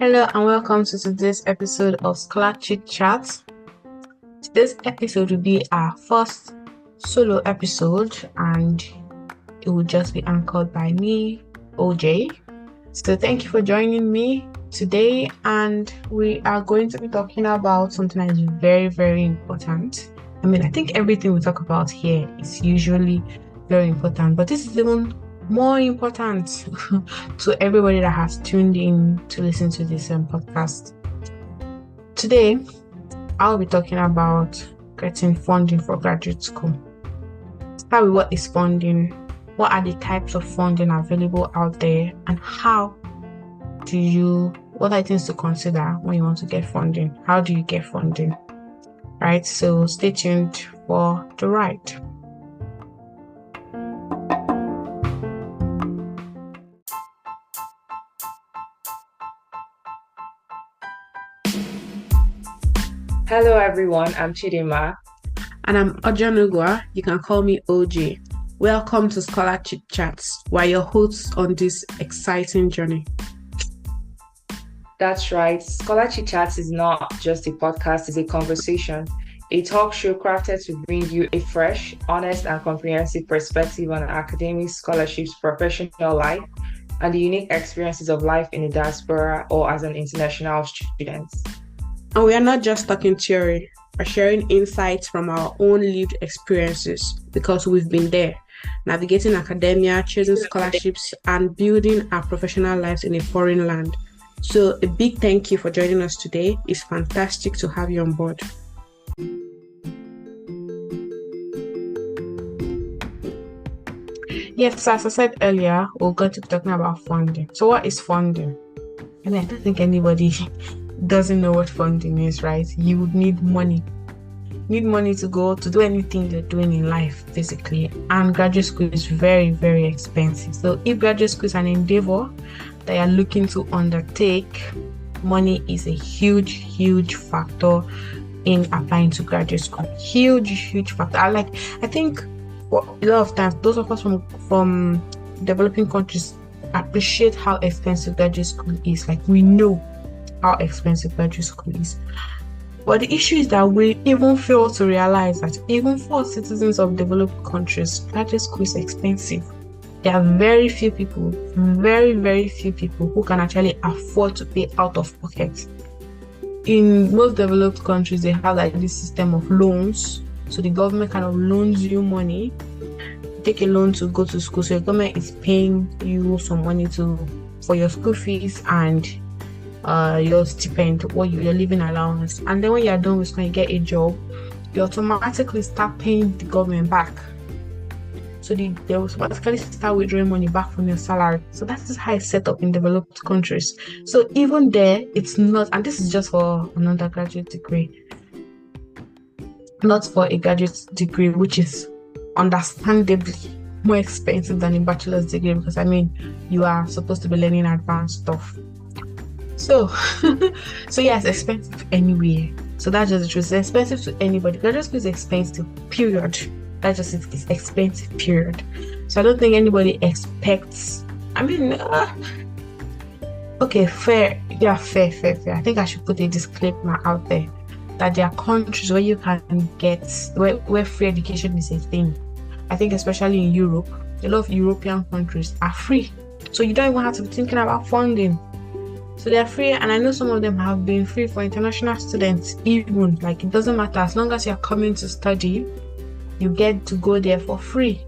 Hello and welcome to today's episode of Scholar Chitchats. Today's episode will be our first solo episode and it will just be anchored by me, Ojay. So thank you for joining me today, and we are going to be talking about something that is very, very important. I think everything we talk about here is usually very important, but this is even more important to everybody that has tuned in to listen to this podcast. Today, I'll be talking about getting funding for graduate school. Start with what is funding, what are the types of funding available out there, and what are things to consider when you want to get funding? How do you get funding? Right, so stay tuned for the ride. Hello everyone, I'm Chidima. And I'm Ojay. You can call me OJ. Welcome to Scholar Chitchats. We're your hosts on this exciting journey. That's right. Scholar Chitchats is not just a podcast, it's a conversation. A talk show crafted to bring you a fresh, honest, and comprehensive perspective on academic scholarships, professional life, and the unique experiences of life in the diaspora or as an international student. And we are not just talking theory, we're sharing insights from our own lived experiences because we've been there, navigating academia, chasing scholarships, and building our professional lives in a foreign land. So a big thank you for joining us today. It's fantastic to have you on board. Yes, as I said earlier, we're going to be talking about funding. So what is funding? I don't think anybody doesn't know what funding is, right? You would need money. You need money to go to do anything you're doing in life, basically. And graduate school is very, very expensive. So if graduate school is an endeavor that you're looking to undertake, money is a huge, huge factor in applying to graduate school. Huge factor. I think for a lot of times, those of us from developing countries appreciate how expensive graduate school is. Like, we know how expensive graduate school is. But the issue is that we even fail to realize that even for citizens of developed countries, graduate school is expensive. There are very few people who can actually afford to pay out of pocket. In most developed countries, they have like this system of loans. So the government kind of loans you money. You take a loan to go to school. So the government is paying you some money for your school fees and your stipend, or your living allowance. And then when you're done with school, you get a job, you automatically start paying the government back. So they automatically start withdrawing money back from your salary. So that is how it's set up in developed countries. So even there, it's not, and this is just for an undergraduate degree, not for a graduate degree, which is understandably more expensive than a bachelor's degree, because you are supposed to be learning advanced stuff. So yeah, it's expensive anywhere. So that's just the truth. It's expensive to anybody. Graduate school is expensive, period. That's just it. It's expensive, period. So I don't think anybody expects. Okay, fair. Yeah, fair. I think I should put a disclaimer out there that there are countries where you can get where free education is a thing. I think especially in Europe, a lot of European countries are free. So you don't even have to be thinking about funding. So they're free, and I know some of them have been free for international students. Even it doesn't matter, as long as you're coming to study, you get to go there for free.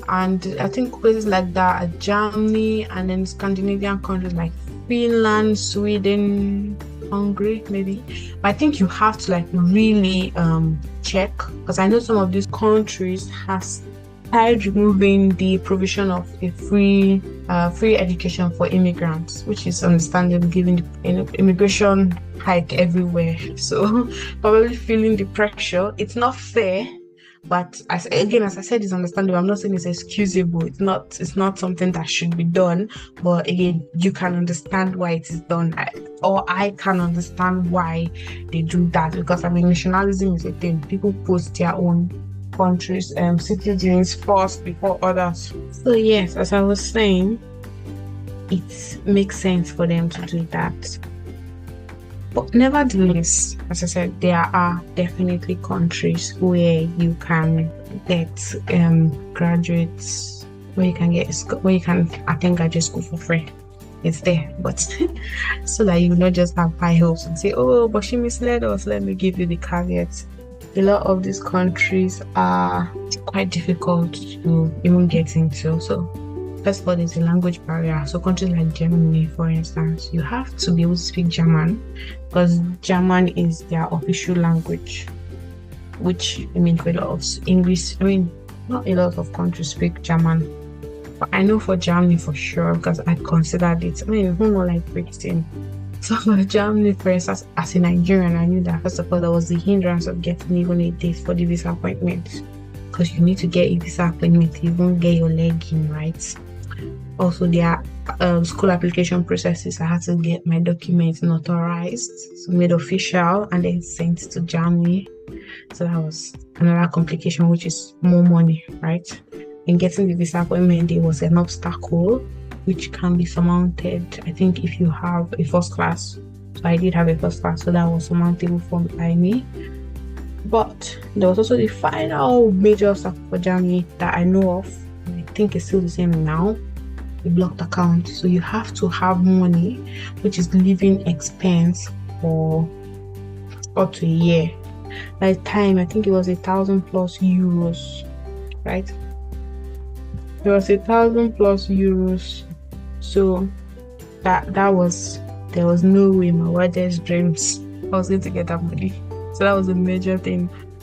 And I think places like that are Germany, and then Scandinavian countries like Finland, Sweden, Hungary, maybe. But I think you have to really check, because I know some of these countries have started removing the provision of a free education for immigrants, which is understandable given the immigration hike everywhere. So probably feeling the pressure. It's not fair, but as I said, it's understandable. I'm not saying it's excusable. It's not something that should be done. But again, you can understand why it is done, or I can understand why they do that, because nationalism is a thing. People put their own countries citizens first before others. So yes, as I was saying, it makes sense for them to do that. But nevertheless, as I said, there are definitely countries where you can get graduates, where you can attend graduate school for free. It's there, but so that you not just have high hopes and say, oh, but she misled us. Let me give you the caveat. A lot of these countries are quite difficult to even get into. So first of all, there's a language barrier. So countries like Germany, for instance, you have to be able to speak German because German is their official language, which I mean for a lot of English, not a lot of countries speak German. But I know for Germany for sure because I considered it. Who more like Britain? So for Germany, for instance, as a Nigerian, I knew that first of all there was the hindrance of getting even a date for the visa appointment because you need to get a visa appointment to even get your leg in, right? Also, there are school application processes. I had to get my documents notarized, so made official, and then sent to Germany. So that was another complication, which is more money, right? In getting the visa appointment, there was an obstacle which can be surmounted. I think if you have a first class, so I did have a first class, so that was surmountable by me. But there was also the final major obstacle for Germany that I know of, and I think it's still the same now. A blocked account. So you have to have money, which is living expense for up to a year. By the time, I think it was 1,000 plus euros, right? It was 1,000 plus euros. So there was no way in my wildest dreams I was going to get that money. So that was a major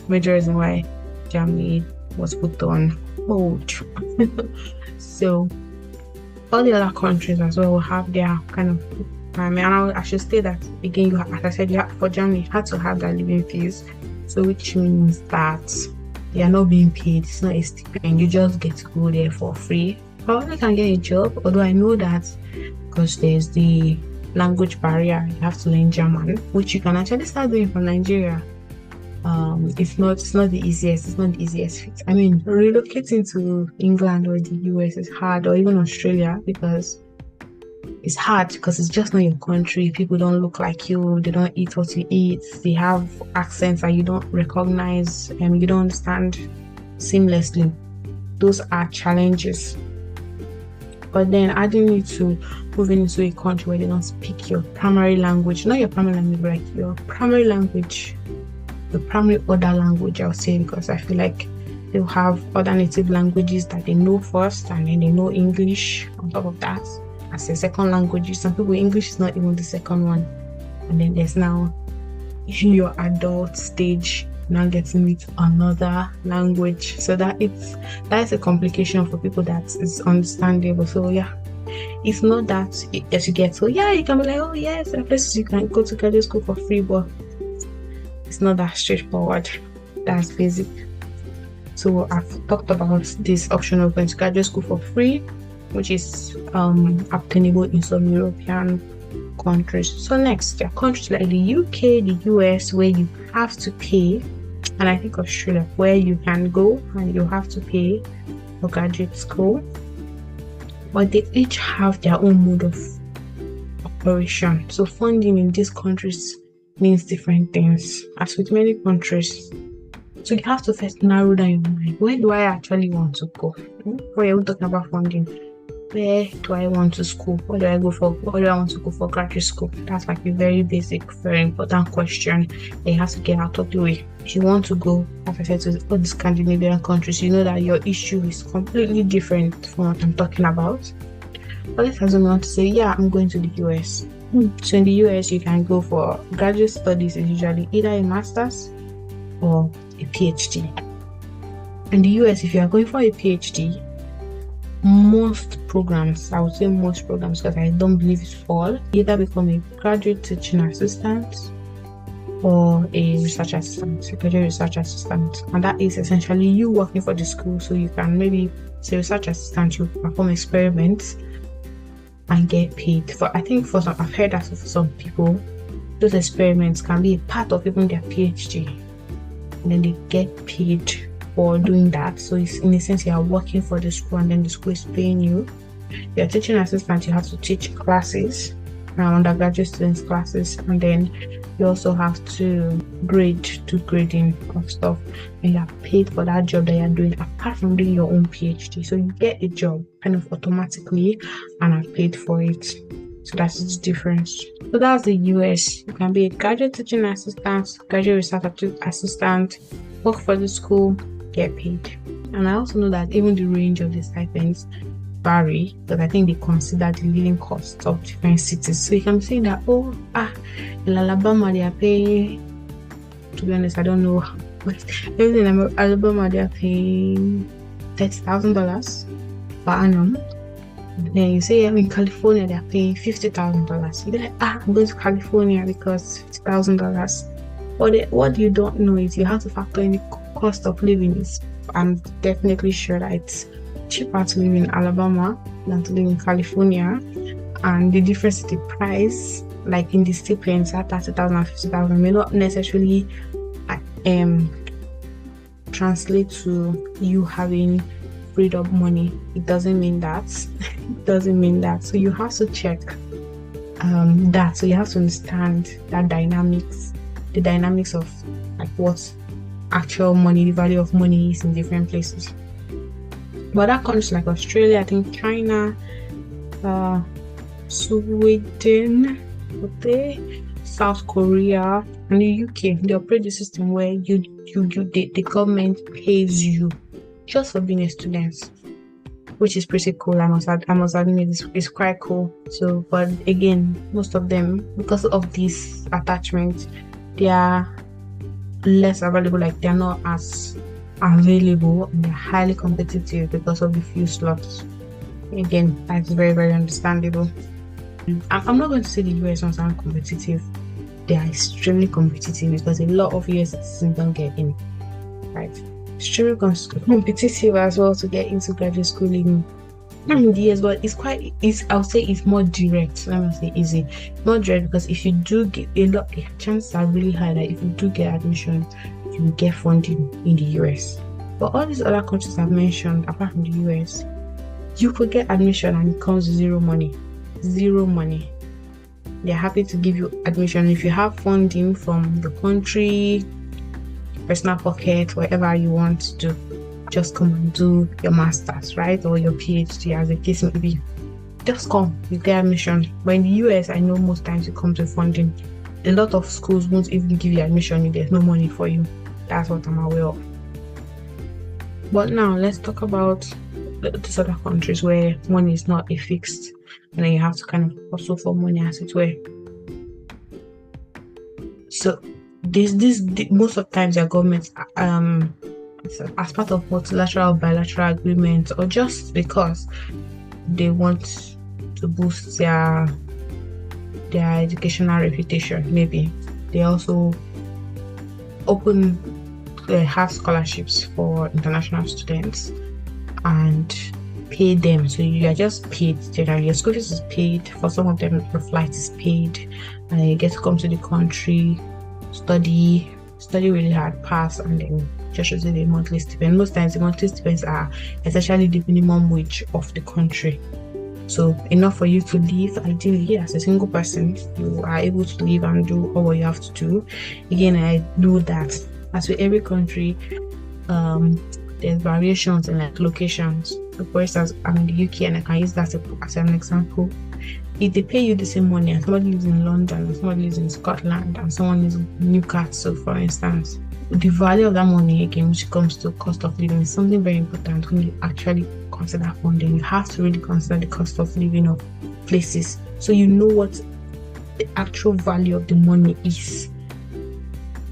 reason why Germany was put on hold. So all the other countries as well will have their kind of I should say that again, as I said, for Germany, you had to have that living fees. So which means that they are not being paid. It's not a stipend. You just get to go there for free. Probably can get a job, although I know that because there's the language barrier, you have to learn German, which you can actually start doing from Nigeria. It's not the easiest. It's not the easiest fit. I mean, relocating to England or the US is hard, or even Australia, because it's hard because it's just not your country. People don't look like you. They don't eat what you eat. They have accents that you don't recognize and you don't understand seamlessly. Those are challenges. But then adding it to moving into a country where they don't speak your primary language, not your primary language, but like your primary language, the primary other language, I'll say, because I feel like they'll have other native languages that they know first, and then they know English on top of that as a second language. Some people, English is not even the second one. And then there's now in your adult stage, now getting with another language. So that is a complication for people that is understandable. So yeah, it's not that as you get, so yeah, you can be like, oh yes, there are places you can go to graduate school for free, but it's not that straightforward. That's basic. So I've talked about this option of going to graduate school for free, which is obtainable in some European countries. So next, there are countries like the UK, the US, where you have to pay, and I think Australia, where you can go and you have to pay for graduate school. But they each have their own mode of operation. So funding in these countries means different things, as with many countries. So you have to first narrow down your mind. Where do I actually want to go? Where are we talking about funding? Where do I want to school? Where do I want to go for graduate school? That's like a very basic, very important question that you have to get out of the way. If you want to go, as I said, to all the Scandinavian countries, you know that your issue is completely different from what I'm talking about. But let's assume you want to say, yeah, I'm going to the US. So in the US, you can go for graduate studies, is usually either a master's or a PhD. In the US, if you are going for a PhD, most programs, I would say most programs, because I don't believe it's all, either become a graduate teaching assistant or a research assistant, a graduate research assistant. And that is essentially you working for the school. So you can maybe say research assistant, you perform experiments and get paid. I've heard that for some people, those experiments can be a part of even their PhD. And then they get paid for doing that. So it's in a sense you are working for the school and then the school is paying you. You're teaching assistant, you have to teach classes, undergraduate students classes, and then you also have to do grading of stuff, and you're paid for that job that you're doing apart from doing your own PhD. So you get a job kind of automatically and are paid for it. So that's the difference. So that's the US. You can be a graduate teaching assistant, graduate research assistant, work for the school, get paid. And I also know that even the range of the stipends vary, because I think they consider the living costs of different cities. So you can say that, in Alabama they are paying, to be honest, I don't know, but even in Alabama they are paying $30,000 per annum. Then you say in California they are paying $50,000. You're like, I'm going to California because $50,000. What you don't know is you have to factor in the cost of living. I'm definitely sure that it's cheaper to live in Alabama than to live in California, and the difference in the price, like in the stipends at $30,000 and $50,000, may not necessarily translate to you having freed up money. It doesn't mean that. So you have to check that. So you have to understand that the dynamics of like what actual money, the value of money is in different places. But that countries like Australia, I think China, Sweden, South Korea, and the UK, they operate the system where the government pays you just for being a student, which is pretty cool. I must admit, it's quite cool. So, but again, most of them, because of this attachment, they are less available. Like they're not as available, and they're highly competitive because of the few slots. Again, that's very, very understandable. I'm not going to say the US ones aren't competitive. They are extremely competitive because a lot of US citizens don't get in, right? Extremely competitive as well to get into graduate schooling. Yes, but I would say it's more direct. Let me say easy, more direct, because if you do get the chances are really high that if you do get admission, you will get funding in the US. But all these other countries I've mentioned, apart from the US, you could get admission and it comes zero money. They're happy to give you admission if you have funding from the country, personal pocket, whatever you want to do. Just come and do your master's, right, or your PhD, as the case may be. Just come, you get admission. But in the US, I know most times you come to funding. A lot of schools won't even give you admission if there's no money for you. That's what I'm aware of. But now let's talk about these other countries where money is not a fixed, and then you have to kind of hustle for money, as it were. So this most of the times their governments as part of multilateral, bilateral agreements, or just because they want to boost their educational reputation. Maybe they also have scholarships for international students and pay them. So you are just paid generally. Your school fees is paid. For some of them, your flight is paid, and you get to come to the country, study really hard, pass, and then just receive a monthly stipend. Most times the monthly stipends are essentially the minimum wage of the country. So enough for you to live. Ideally, as a single person, you are able to live and do all what you have to do. Again, I know that as with every country, there's variations in like locations. So for instance, I'm in the UK and I can use that as an example. If they pay you the same money and somebody lives in London and somebody lives in Scotland and someone lives in Newcastle, for instance, the value of that money, again, which comes to cost of living, is something very important when you actually consider funding. You have to really consider the cost of living of places, so you know what the actual value of the money is.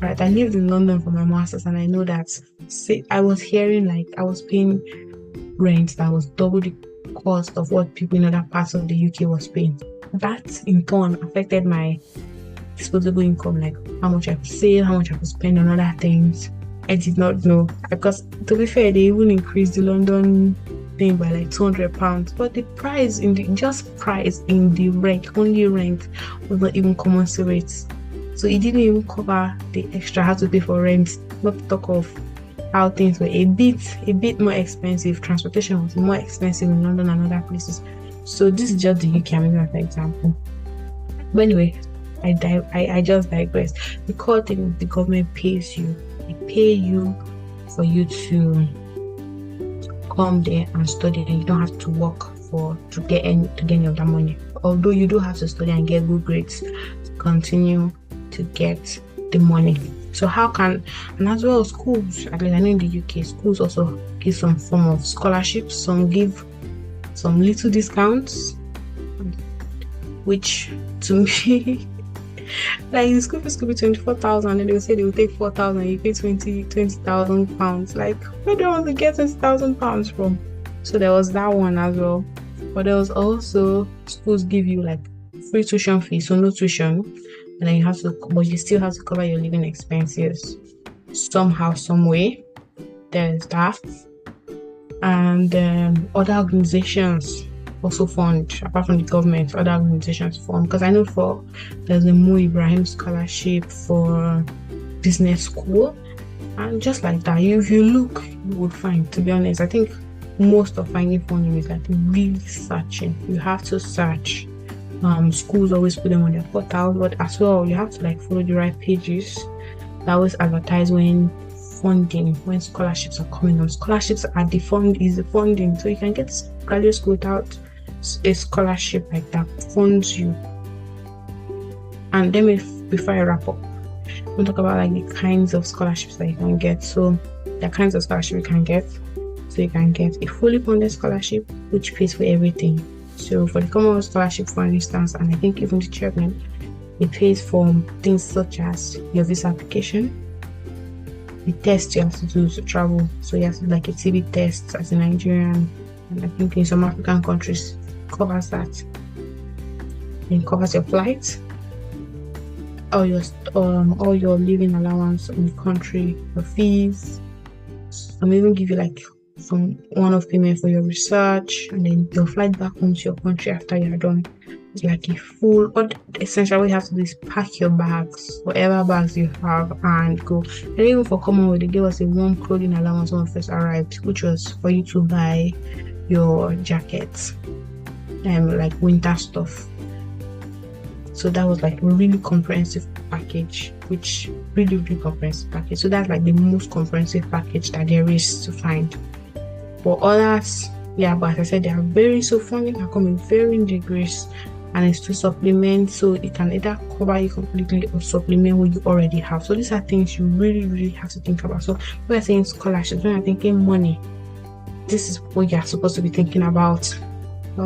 Right? I lived in London for my master's, and I know that. I was hearing like I was paying rent that was double the cost of what people in other parts of the UK was paying. That in turn affected my disposable income, like how much I could save, how much I could spend on other things. I did not know, because to be fair, they even increased the London thing by like £200, but the price in the rent, only rent, was not even commensurate. So it didn't even cover the extra I had to pay for rent, not to talk of how things were a bit more expensive. Transportation was more expensive in London and other places. So this is just the UK, I'm using as an example. But anyway, I just digress. The core thing, the government pays you. They pay you for you to come there and study, and you don't have to work to get any of that money. Although you do have to study and get good grades to continue to get the money. So and as well schools, at least I know in the UK, schools also give some form of scholarships. Some give some little discounts, which to me, like the school fees could be 24,000, and they will say they will take 4,000, you pay 20,000 pounds. Like, where do I want to get 20,000 pounds from? So there was that one as well. But there was also schools give you like free tuition fees, so no tuition, and then you still have to cover your living expenses somehow, some way. There's that. And other organizations also fund, apart from the government, other organizations fund. Because I know there's the Mo Ibrahim Scholarship for business school, and just like that, if you look, you would find, to be honest, I think most of finding funding is like really searching. You have to search. Schools always put them on their portal, but as well, you have to like follow the right pages that always advertise when scholarships are coming on. Scholarships are the funding, so you can get graduate school without a scholarship like that funds you. And then before I wrap up, we'll talk about like the kinds of scholarships that you can get. So the kinds of scholarships you can get. So you can get a fully funded scholarship which pays for everything. So for the Commonwealth Scholarship, for instance, and I think even the chairman, it pays for things such as your visa application, the test you have to do to travel. So you have to do like a TB test as a Nigerian, and I think in some African countries covers that. It covers your flight, all your living allowance in the country, your fees. Some even give you like some one-off payment for your research, and then your flight back home to your country after you're done. It's like a full, but essentially what you have to do is pack your bags, whatever bags you have, and go. And even for Commonwealth, they gave us a warm clothing allowance when we first arrived, which was for you to buy your jackets and like winter stuff. So that was like a really comprehensive package, really comprehensive package. So that's like the most comprehensive package that there is to find. For others, yeah, but as I said, they are funding can come in varying degrees, and it's to supplement, so it can either cover you completely or supplement what you already have. So these are things you really have to think about. So when we're saying scholarships, when you're thinking money, this is what you're supposed to be thinking about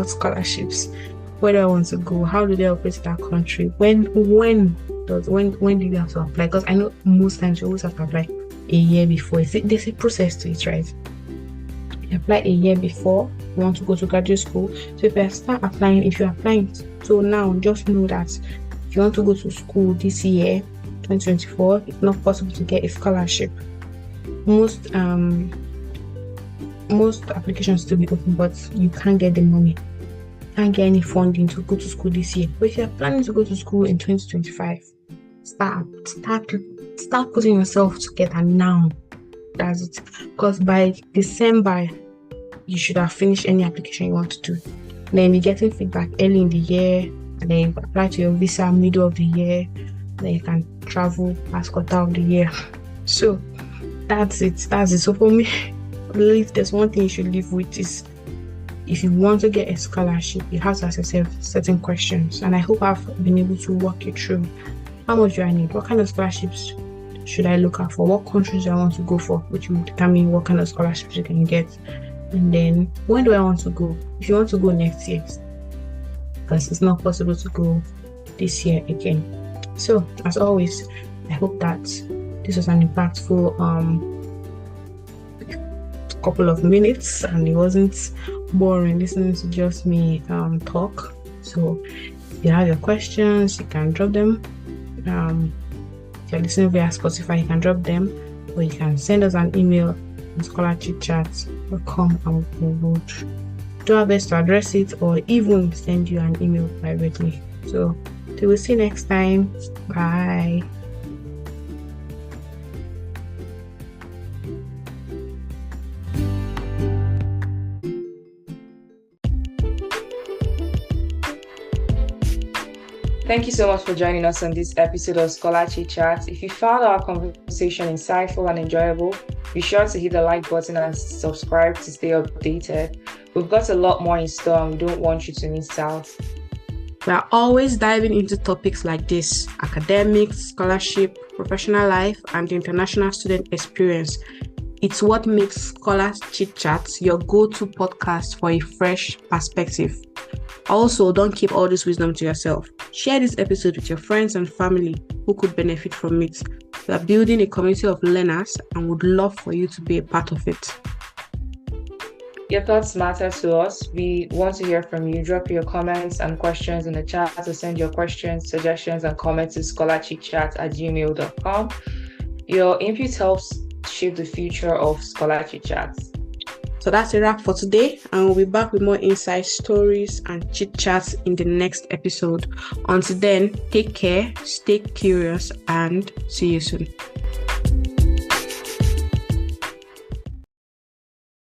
scholarships. Where do I want to go? How do they operate in that country? When do you have to apply? Because I know most times you always have to apply a year before. There's a process to it, right? You apply a year before you want to go to graduate school. So if you're applying, so now just know that if you want to go to school this year, 2024, it's not possible to get a scholarship. Most applications still be open, but you can't get the money. Can't get any funding to go to school this year. But if you're planning to go to school in 2025, start putting yourself together now. That's it. Because by December, you should have finished any application you want to do. Then you're getting feedback early in the year, and then you apply to your visa middle of the year. Then you can travel last quarter of the year. So that's it. So for me, if there's one thing you should live with is, if you want to get a scholarship, you have to ask yourself certain questions. And I hope I've been able to walk you through. How much do I need? What kind of scholarships should I look out for? What countries do I want to go for? Which will determine what kind of scholarships you can get. And then, when do I want to go? If you want to go next year, because it's not possible to go this year again. So, as always, I hope that this was an impactful couple of minutes, and it wasn't boring listening to just me talk. So if you have your questions, you can drop them. If you're listening via Spotify, you can drop them, or you can send us an email on scholarchitchats.com, and we will do our best to address it, or even send you an email privately. So till we see next time. Bye. Thank you so much for joining us on this episode of Scholar Chitchats. If you found our conversation insightful and enjoyable, be sure to hit the like button and subscribe to stay updated. We've got a lot more in store and we don't want you to miss out. We are always diving into topics like this: academics, scholarship, professional life, and the international student experience. It's what makes Scholar Chitchats your go-to podcast for a fresh perspective. Also, don't keep all this wisdom to yourself. Share this episode with your friends and family who could benefit from it. We are building a community of learners and would love for you to be a part of it. Your thoughts matter to us. We want to hear from you. Drop your comments and questions in the chat, or send your questions, suggestions, and comments to scholarchitchat@gmail.com. Your input helps shape the future of Scholar Chitchats. So that's a wrap for today, and we'll be back with more insight stories and chit chats in the next episode. Until then, take care, stay curious, and see you soon.